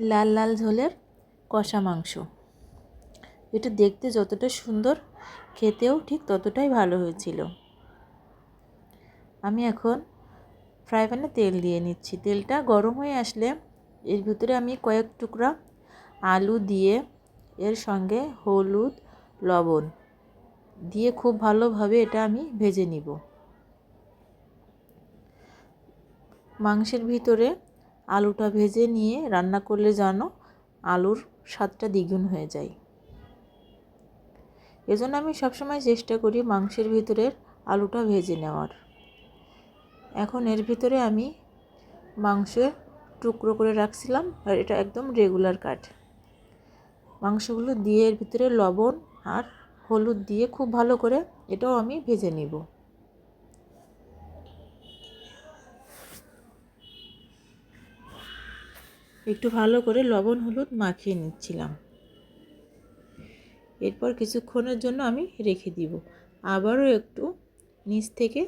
লাল লাল ঝোলের কষা মাংস। এটা দেখতে যতটা সুন্দর, খেতেও ঠিক ততটাই ভালো হয়েছিল। আমি এখন ফ্রাই প্যানে তেল দিয়ে নিচ্ছি। তেলটা গরম হয়ে আসলে এর ভিতরে আমি কয়েক টুকরা আলু দিয়ে এর সঙ্গে হলুদ, লবণ দিয়ে খুব ভালোভাবে এটা আমি ভেজে নিব। মাংসের ভিতরে আলুটা ভেজে নিয়ে রান্না করলে যেন আলুর স্বাদটা দ্বিগুণ হয়ে যায়। এজন্য আমি সবসময় চেষ্টা করি মাংসের ভিতরের আলুটা ভেজে নেওয়ার। এখন এর ভিতরে আমি মাংসের টুকরো করে রাখছিলাম, আর এটা একদম রেগুলার কাট। মাংসগুলো দিয়ে এর ভিতরে লবণ আর হলুদ দিয়ে খুব ভালো করে এটাও আমি ভেজে নিব। একটু ভালো করে লবণ হলুদ মাখিয়ে নিচ্ছিলাম। এরপর কিছুক্ষণের জন্য আমি রেখে দিব। আবারও একটু নিচ থেকে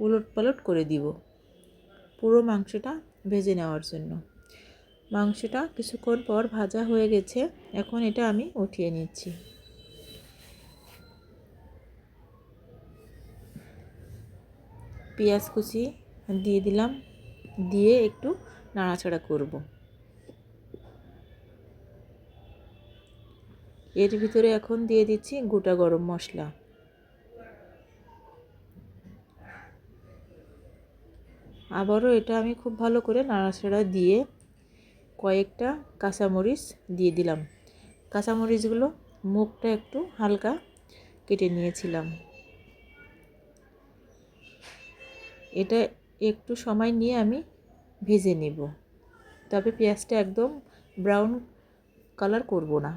উলটপালট করে দিব পুরো মাংসটা ভেজে নেওয়ার জন্য। মাংসটা কিছুক্ষণ পর ভাজা হয়ে গেছে। এখন এটা আমি উঠিয়ে নিচ্ছি। পেঁয়াজ কুচি দিয়ে দিলাম, দিয়ে একটু নাড়াচাড়া করব। এর ভিতরে এখন দিয়ে দিচ্ছি গোটা গরম মশলা। আবারও এটা আমি খুব ভালো করে নাড়াচাড়া দিয়ে কয়েকটা কাঁচামরিচ দিয়ে দিলাম। কাঁচামরিচগুলো মুখটা একটু হালকা কেটে নিয়েছিলাম। এটা একটু সময় নিয়ে আমি ভেজে নেব, তবে পেঁয়াজটা একদম ব্রাউন কালার করব না।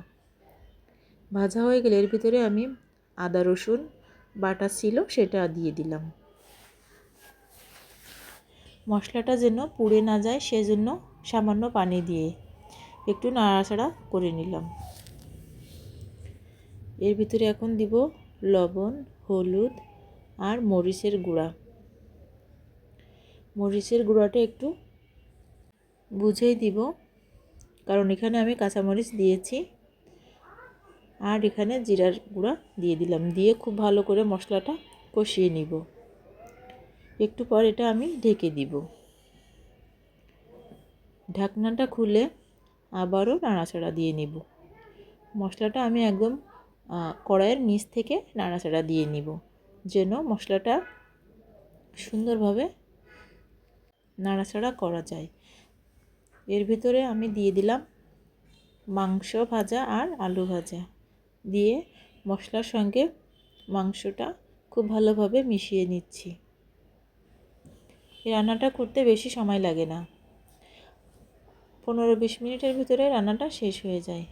ভাজা হয়ে গেলে এর ভিতরে আমি আদা রসুন বাটা ছিল সেটা দিয়ে দিলাম। মশলাটা যেন পুড়ে না যায় সেজন্য সামান্য পানি দিয়ে একটু নাড়াচাড়া করে নিলাম। এর ভিতরে এখন দিব লবণ, হলুদ আর মরিচের গুঁড়া। মরিচের গুঁড়াটা একটু বুঝেই দিব, কারণ এখানে আমি কাঁচামরিচ দিয়েছি। আর এখানে জিরার গুঁড়া দিয়ে দিলাম, দিয়ে খুব ভালো করে মশলাটা কষিয়ে নিব। একটু পর এটা আমি ঢেকে দিব। ঢাকনাটা খুলে আবারও নাড়াচাড়া দিয়ে নিব। মশলাটা আমি একদম কড়াইয়ের নিচ থেকে নাড়াচাড়া দিয়ে নিব, যেন মশলাটা সুন্দরভাবে নাড়াচাড়া করা যায়। এর ভিতরে আমি দিয়ে দিলাম মাংস ভাজা আর আলু ভাজা, দিয়ে মশলার সঙ্গে মাংসটা খুব ভালোভাবে মিশিয়ে নিচ্ছি। এই রান্নাটা করতে বেশি সময় লাগে না, 15-20 মিনিটের ভিতরে রান্নাটা শেষ হয়ে যায়।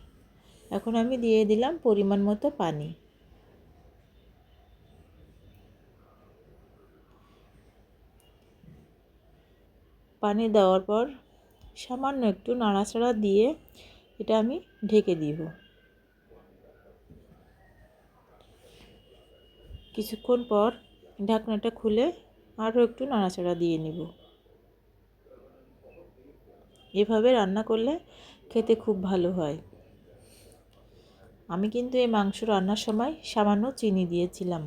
এখন আমি দিয়ে দিলাম পরিমাণ মতো পানি। পানি দেওয়ার পর সামান্য একটু নাড়াচাড়া দিয়ে এটা আমি ঢেকে দিব। কিছুক্ষণ পর ঢাকনাটা খুলে আরও একটু নাড়াচাড়া দিয়ে নিব। এভাবে রান্না করলে খেতে খুব ভালো হয়। আমি কিন্তু এই মাংস রান্নার সময় সামান্য চিনি দিয়েছিলাম।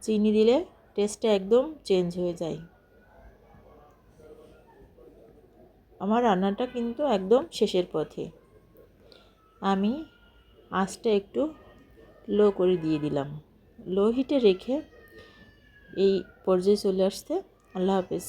চিনি দিলে টেস্টটা একদম চেঞ্জ হয়ে যায়। আমার রান্নাটা কিন্তু একদম শেষের পথে। আমি আঁচটা একটু লো করে দিয়ে দিলাম। লো হিটে রেখে এই পর্যায়ে চলে আসতে। আল্লাহ হাফেজ।